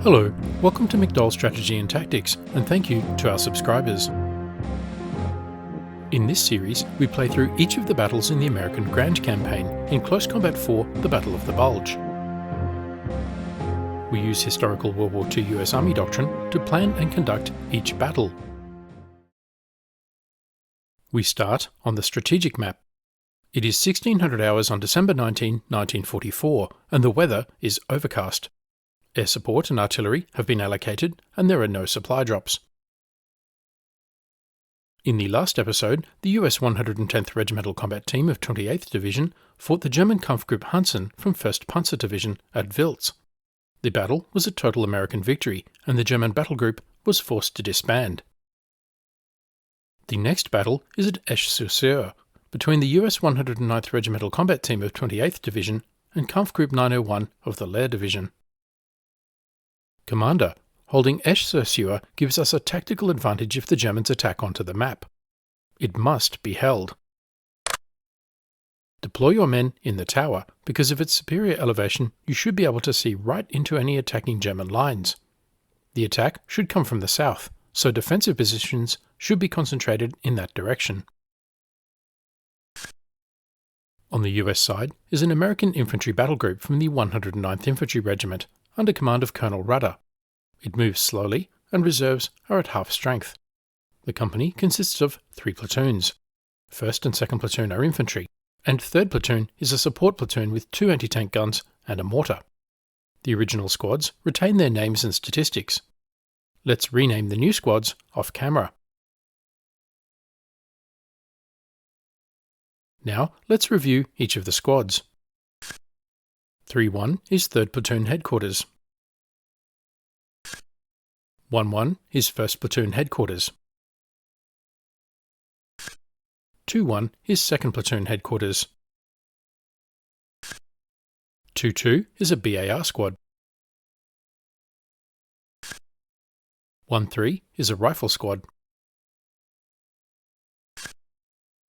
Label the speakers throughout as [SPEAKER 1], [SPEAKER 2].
[SPEAKER 1] Hello, welcome to McDoll Strategy and Tactics, and thank you to our subscribers. In this series, we play through each of the battles in the American Grand Campaign in Close Combat 4, the Battle of the Bulge. We use historical WW2 US Army doctrine to plan and conduct each battle. We start on the strategic map. It is 1600 hours on December 19, 1944, and the weather is overcast. Air support and artillery have been allocated, and there are no supply drops. In the last episode, the US 110th Regimental Combat Team of 28th Division fought the German Kampfgruppe Hansen from 1st Panzer Division at Wiltz. The battle was a total American victory, and the German battle group was forced to disband. The next battle is at Esch Sur Sure, between the US 109th Regimental Combat Team of 28th Division and Kampfgruppe 901 of the Lehr Division. Commander, holding Esch Sur Sure gives us a tactical advantage if the Germans attack onto the map. It must be held. Deploy your men in the tower, because of its superior elevation you should be able to see right into any attacking German lines. The attack should come from the south, so defensive positions should be concentrated in that direction. On the US side is an American infantry battle group from the 109th Infantry Regiment, under command of Colonel Rudder. It moves slowly, and reserves are at half strength. The company consists of 3 platoons. 1st and 2nd platoon are infantry, and 3rd platoon is a support platoon with 2 anti-tank guns and a mortar. The original squads retain their names and statistics. Let's rename the new squads off camera. Now let's review each of the squads. 3-1 is 3rd Platoon Headquarters. 1-1 is 1st Platoon Headquarters. 2-1 is 2nd Platoon Headquarters. 2-2 is a BAR squad. 1-3 is a Rifle squad.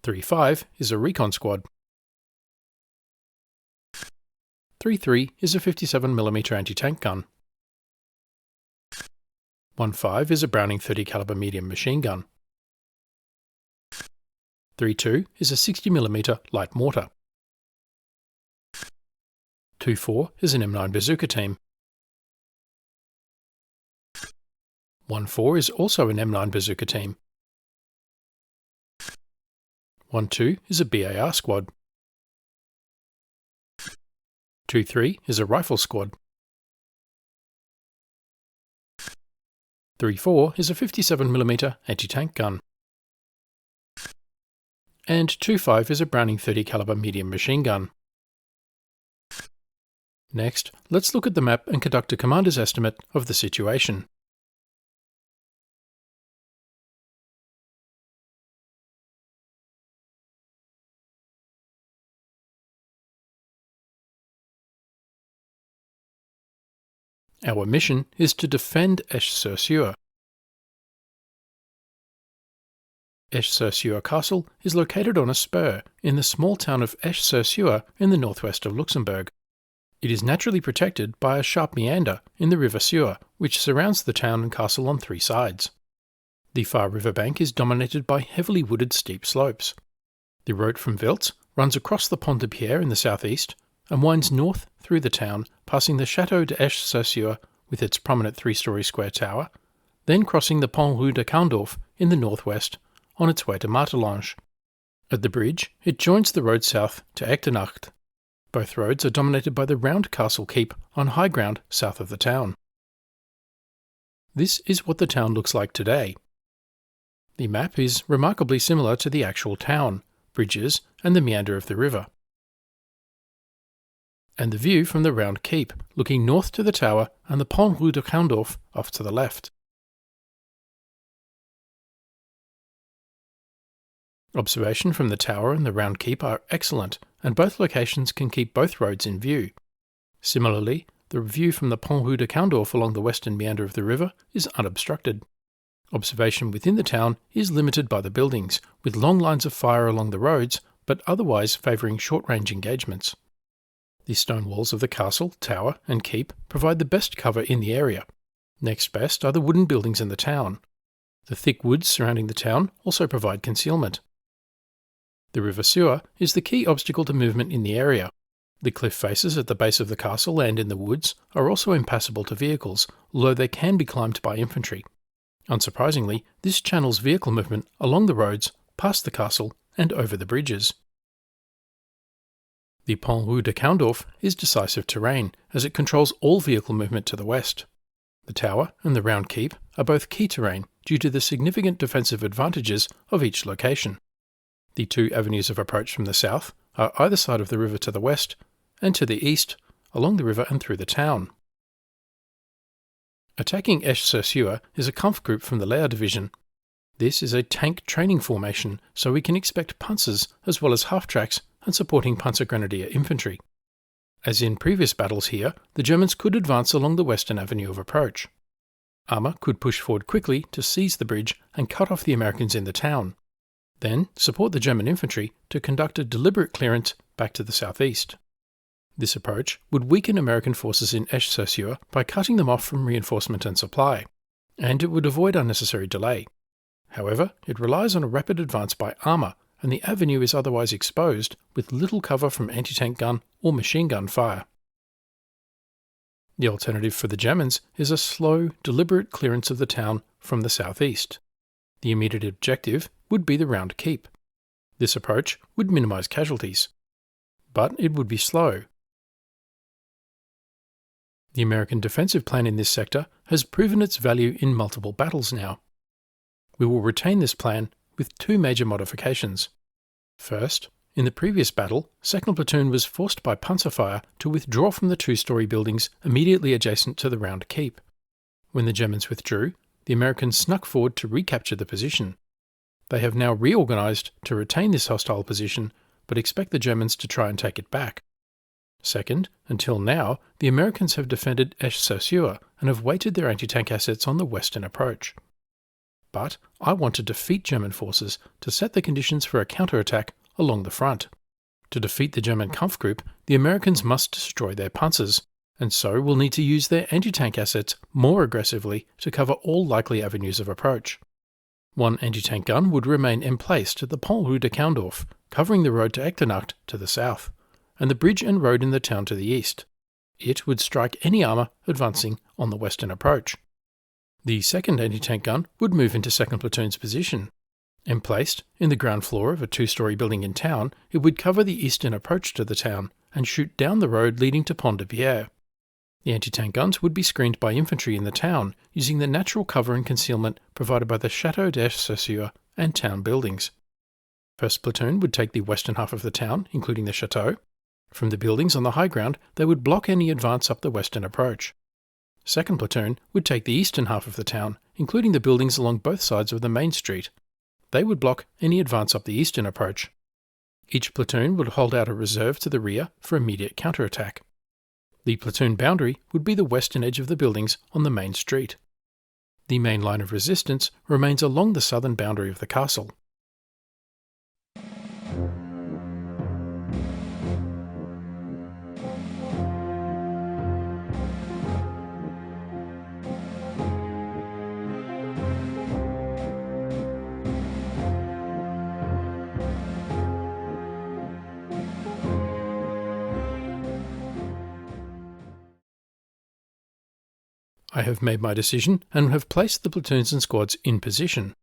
[SPEAKER 1] 3-5 is a Recon squad. 3-3 is a 57mm anti-tank gun. 1-5 is a Browning 30 caliber medium machine gun. 3-2 is a 60mm light mortar. 2-4 is an M9 bazooka team. 1-4 is also an M9 bazooka team. 1-2 is a BAR squad. 2-3 is a Rifle squad. 3-4 is a 57mm anti-tank gun. And 2-5 is a Browning 30 caliber medium machine gun. Next, let's look at the map and conduct a commander's estimate of the situation. Our mission is to defend Esch Sur Sure. Esch Sur Sure Castle is located on a spur in the small town of Esch Sur Sure in the northwest of Luxembourg. It is naturally protected by a sharp meander in the River Sure, which surrounds the town and castle on 3 sides. The far riverbank is dominated by heavily wooded steep slopes. The road from Wiltz runs across the Pont de Pierre in the southeast, and winds north through the town, passing the Château de Esch Sur Sure with its prominent 3-story square tower, then crossing the Pont Rue de Kaundorf in the northwest on its way to Martelange. At the bridge, it joins the road south to Echternach. Both roads are dominated by the round castle keep on high ground south of the town. This is what the town looks like today. The map is remarkably similar to the actual town, bridges and the meander of the river. And the view from the round keep, looking north to the tower and the Pont Rue de Kaundorf off to the left. Observation from the tower and the round keep are excellent, and both locations can keep both roads in view. Similarly, the view from the Pont Rue de Kaundorf along the western meander of the river is unobstructed. Observation within the town is limited by the buildings, with long lines of fire along the roads, but otherwise favouring short-range engagements. The stone walls of the castle, tower, and keep provide the best cover in the area. Next best are the wooden buildings in the town. The thick woods surrounding the town also provide concealment. The River Suir is the key obstacle to movement in the area. The cliff faces at the base of the castle and in the woods are also impassable to vehicles, although they can be climbed by infantry. Unsurprisingly, this channels vehicle movement along the roads, past the castle, and over the bridges. The Pont Rue de Caendorf is decisive terrain, as it controls all vehicle movement to the west. The tower and the round keep are both key terrain due to the significant defensive advantages of each location. The two avenues of approach from the south are either side of the river to the west, and to the east, along the river and through the town. Attacking Esch Sur Sure is a Kampfgruppe from the Lehr division. This is a tank training formation, so we can expect panzers as well as half-tracks and supporting Panzergrenadier infantry. As in previous battles here, the Germans could advance along the western avenue of approach. Armour could push forward quickly to seize the bridge and cut off the Americans in the town. Then support the German infantry to conduct a deliberate clearance back to the southeast. This approach would weaken American forces in Esch Sur Sure by cutting them off from reinforcement and supply, and it would avoid unnecessary delay. However, it relies on a rapid advance by armour, and the avenue is otherwise exposed with little cover from anti-tank gun or machine gun fire. The alternative for the Germans is a slow, deliberate clearance of the town from the southeast. The immediate objective would be the round keep. This approach would minimise casualties, but it would be slow. The American defensive plan in this sector has proven its value in multiple battles now. We will retain this plan with two major modifications. First, in the previous battle, 2nd Platoon was forced by panzer fire to withdraw from the two-storey buildings immediately adjacent to the round keep. When the Germans withdrew, the Americans snuck forward to recapture the position. They have now reorganised to retain this hostile position, but expect the Germans to try and take it back. Second, until now, the Americans have defended Esch Sur Sure and have weighted their anti-tank assets on the western approach. But I want to defeat German forces to set the conditions for a counterattack along the front. To defeat the German Kampfgruppe, the Americans must destroy their panzers, and so will need to use their anti-tank assets more aggressively to cover all likely avenues of approach. One anti-tank gun would remain emplaced at the Pont Rue de Caendorf, covering the road to Echternach to the south, and the bridge and road in the town to the east. It would strike any armour advancing on the western approach. The second anti-tank gun would move into 2nd Platoon's position. Emplaced in the ground floor of a two-storey building in town, it would cover the eastern approach to the town and shoot down the road leading to Pont de Pierre. The anti-tank guns would be screened by infantry in the town, using the natural cover and concealment provided by the Château d'Esch Sur Sure and town buildings. 1st Platoon would take the western half of the town, including the chateau. From the buildings on the high ground, they would block any advance up the western approach. 2nd Platoon would take the eastern half of the town, including the buildings along both sides of the main street. They would block any advance up the eastern approach. Each platoon would hold out a reserve to the rear for immediate counterattack. The platoon boundary would be the western edge of the buildings on the main street. The main line of resistance remains along the southern boundary of the castle. I have made my decision and have placed the platoons and squads in position.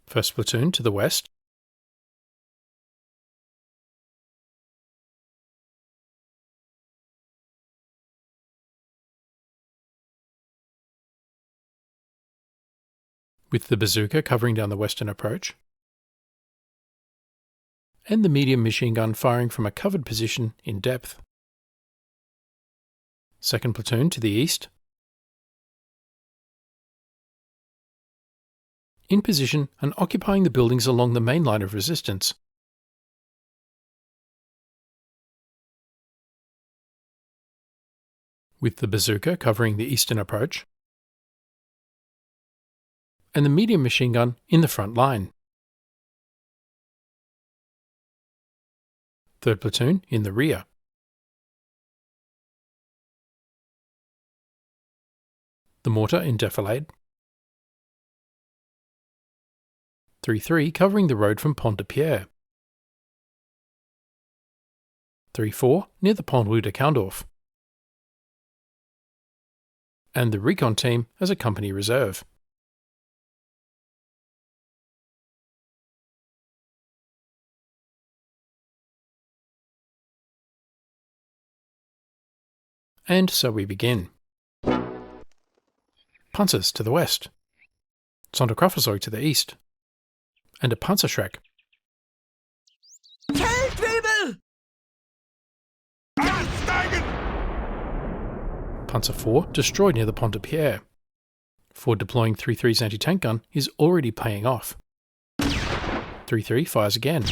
[SPEAKER 1] First platoon to the west. With the bazooka covering down the western approach, and the medium machine gun firing from a covered position in depth. 2nd Platoon to the east. In position and occupying the buildings along the main line of resistance. With the bazooka covering the eastern approach, and the medium machine gun in the front line. 3rd Platoon in the rear. The mortar in defilade. 3-3 covering the road from Pont de Pierre. 3-4 near the Pont Rue de Caundorf. And the recon team as a company reserve. And so we begin. Panzers to the west, Sonderkraftfahrzeuge to the east, and a Panzerschreck. Panzer IV destroyed near the Pont de Pierre. Ford deploying 3-3's anti-tank gun is already paying off. 3-3 fires again.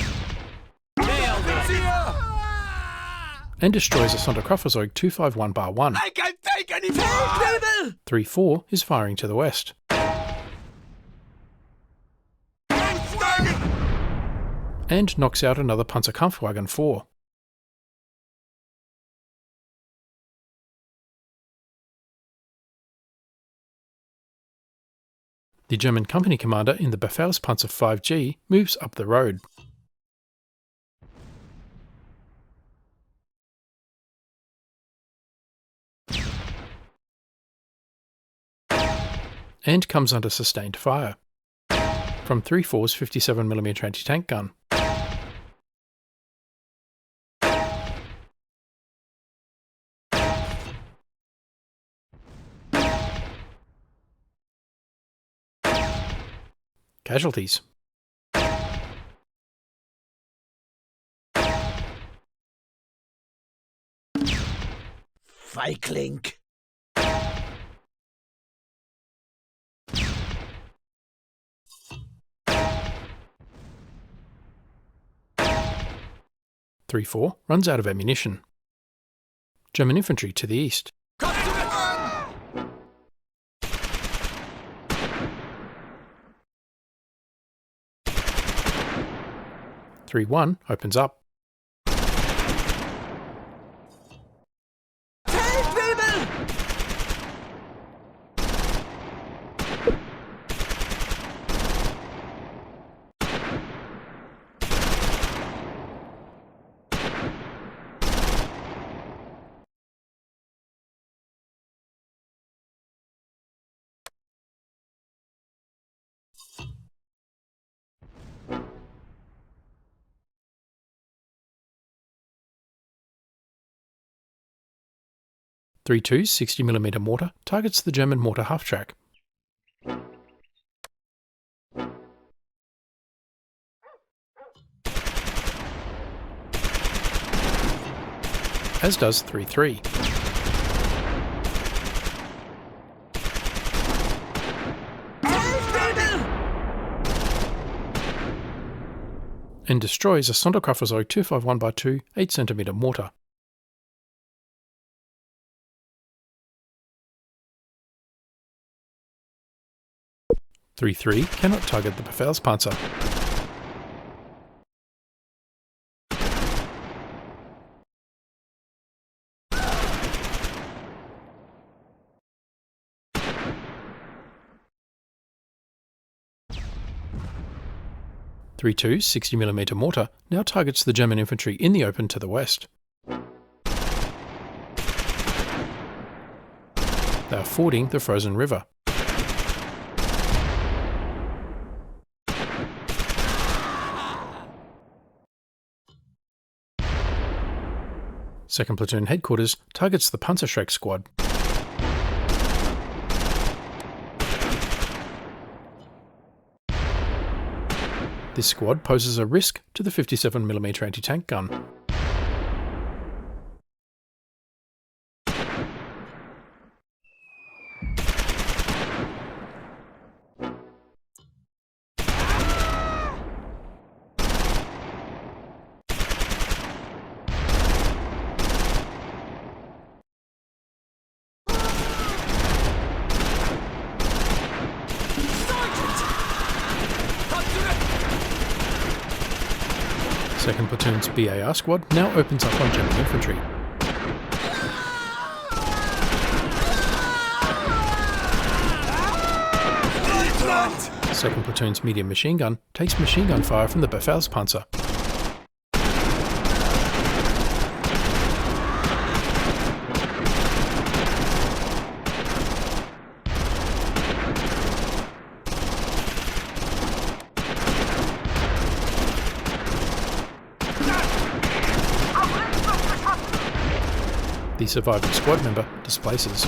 [SPEAKER 1] And destroys a Sonderkraftfahrzeug 251 Bar 1.
[SPEAKER 2] I can't take any more!
[SPEAKER 1] 3-4 is firing to the west. And knocks out another Panzerkampfwagen 4. The German company commander in the Befehlspanzer 5G moves up the road. And comes under sustained fire from 3-4's 57mm anti-tank gun. Casualties.
[SPEAKER 2] Feigling.
[SPEAKER 1] .34 runs out of ammunition. German infantry to the east. 3-1 opens up. .32's 60mm mortar targets the German mortar half-track. As does 3-3. And destroys a Sonderkraftfahrzeug 251x2 8cm mortar. 3-3 cannot target the Befehlspanzer. .32's 60mm mortar now targets the German infantry in the open to the west. They are fording the frozen river. Second Platoon headquarters targets the Panzerschreck squad. This squad poses a risk to the 57mm anti-tank gun. Second Platoon platoon's BAR squad now opens up on German infantry. Second platoon's medium machine gun takes machine gun fire from the Befehlspanzer. The surviving squad member displaces.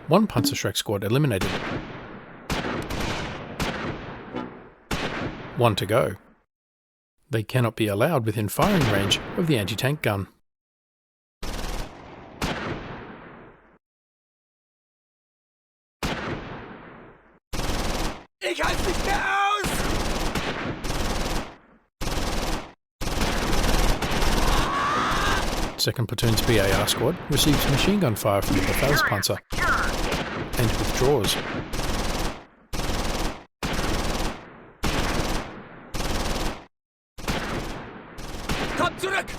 [SPEAKER 1] One Panzerschreck squad eliminated. One to go. They cannot be allowed within firing range of the anti-tank gun.
[SPEAKER 2] Ich halte nicht mehr aus!
[SPEAKER 1] Second platoon's BAR squad receives machine gun fire from the Befehlspanzer and withdraws.
[SPEAKER 2] Kommt zurück!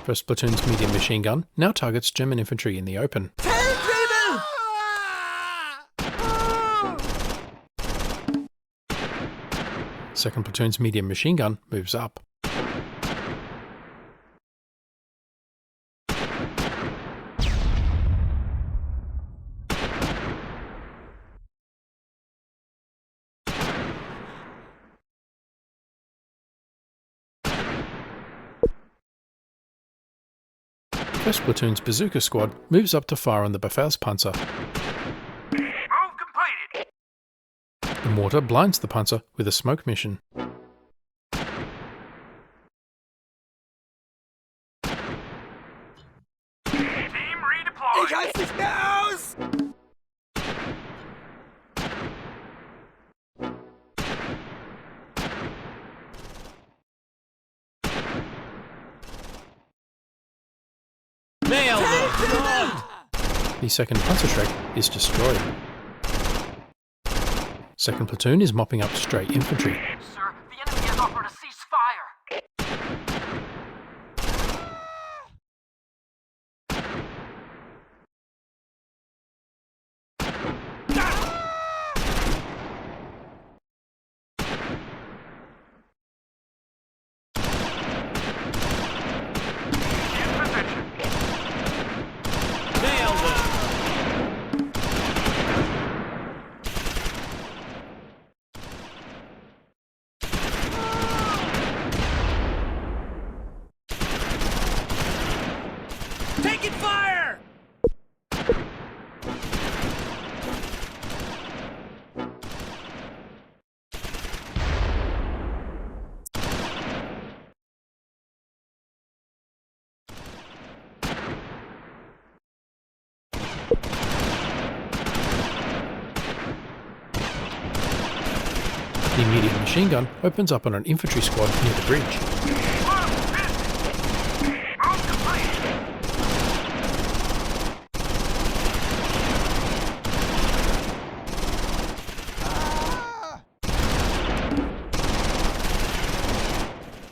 [SPEAKER 1] First platoon's medium machine gun now targets German infantry in the open. Second platoon's medium machine gun moves up. First platoon's bazooka squad moves up to fire on the Befehlspanzer.
[SPEAKER 2] Move completed!
[SPEAKER 1] The mortar blinds the Panzer with a smoke mission.
[SPEAKER 2] Team redeployed! Ich halte nicht mehr aus!
[SPEAKER 1] The second Panzerschreck is destroyed. Second platoon is mopping up stray infantry.
[SPEAKER 2] Sir, the enemy has offered a ceasefire! Taking fire!
[SPEAKER 1] The medium machine gun opens up on an infantry squad near the bridge.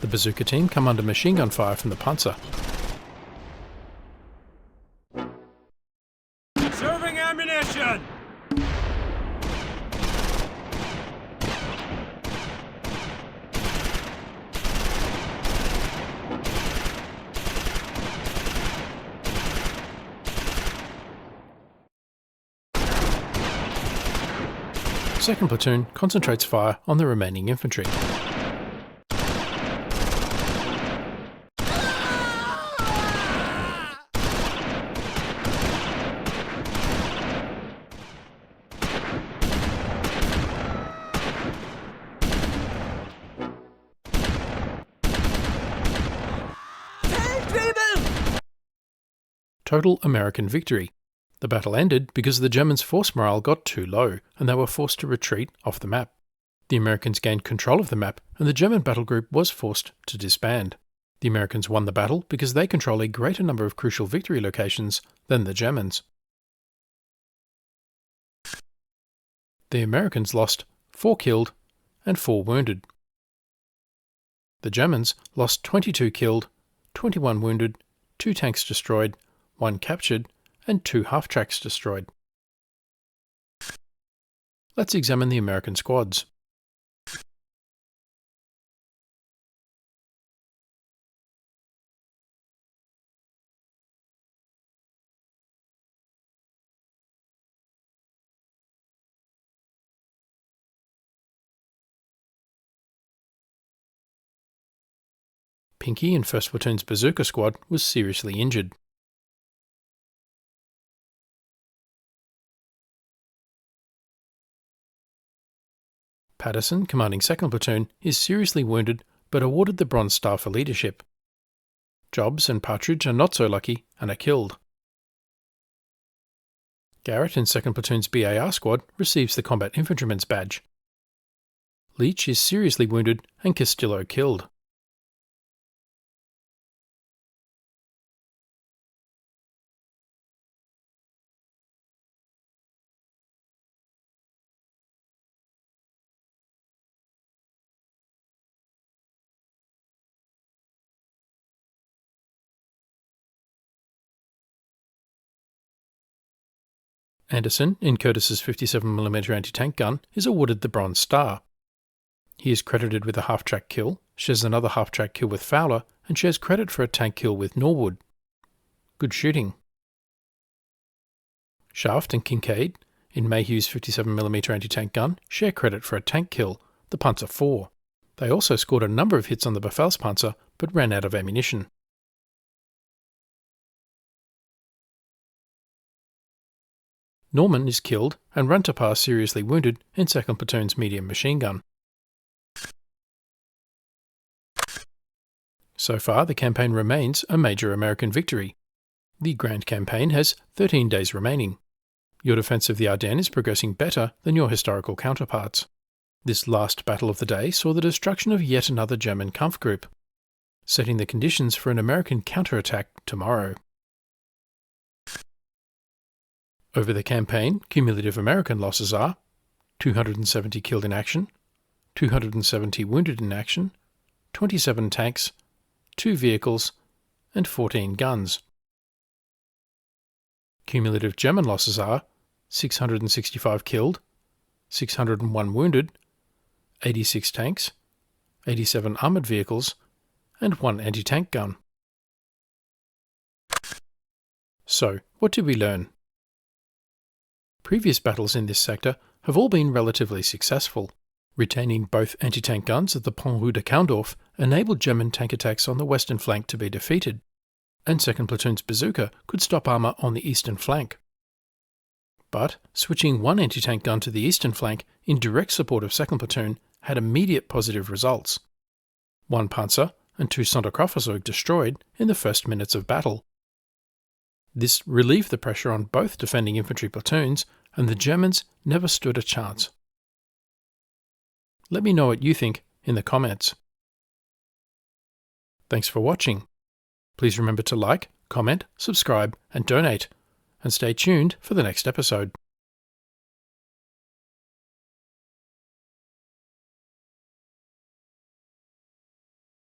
[SPEAKER 1] The bazooka team come under machine gun fire from the Panzer.
[SPEAKER 2] Serving ammunition!
[SPEAKER 1] Second platoon concentrates fire on the remaining infantry. Total American victory. The battle ended because the Germans' force morale got too low and they were forced to retreat off the map. The Americans gained control of the map and the German battle group was forced to disband. The Americans won the battle because they control a greater number of crucial victory locations than the Germans. The Americans lost 4 killed and 4 wounded. The Germans lost 22 killed, 21 wounded, 2 tanks destroyed, 1 captured, and 2 half-tracks destroyed. Let's examine the American squads. Pinky in 1st Platoon's Bazooka Squad was seriously injured. Patterson, commanding 2nd Platoon, is seriously wounded but awarded the Bronze Star for leadership. Jobs and Partridge are not so lucky and are killed. Garrett in 2nd Platoon's BAR Squad receives the Combat Infantryman's Badge. Leach is seriously wounded and Castillo killed. Anderson, in Curtis's 57mm anti-tank gun, is awarded the Bronze Star. He is credited with a half-track kill, shares another half-track kill with Fowler, and shares credit for a tank kill with Norwood. Good shooting. Shaft and Kincaid, in Mayhew's 57mm anti-tank gun, share credit for a tank kill, the Panzer IV. They also scored a number of hits on the Befehlspanzer, but ran out of ammunition. Norman is killed and Runtapar seriously wounded in 2nd Platoon's medium machine gun. So far, the campaign remains a major American victory. The Grand Campaign has 13 days remaining. Your defence of the Ardennes is progressing better than your historical counterparts. This last battle of the day saw the destruction of yet another German Kampfgruppe, setting the conditions for an American counterattack tomorrow. Over the campaign, cumulative American losses are 270 killed in action, 270 wounded in action, 27 tanks, 2 vehicles, and 14 guns. Cumulative German losses are 665 killed, 601 wounded, 86 tanks, 87 armoured vehicles, and 1 anti-tank gun. So, what did we learn? Previous battles in this sector have all been relatively successful. Retaining both anti-tank guns at the Pont Rue de Kaundorf enabled German tank attacks on the western flank to be defeated, and 2nd Platoon's bazooka could stop armour on the eastern flank. But switching one anti-tank gun to the eastern flank in direct support of 2nd Platoon had immediate positive results. 1 Panzer and 2 Sonderkraftfahrzeuge destroyed in the first minutes of battle. This relieved the pressure on both defending infantry platoons, and the Germans never stood a chance. Let me know what you think in the comments. Thanks for watching. Please remember to like, comment, subscribe, and donate, and stay tuned for the next episode.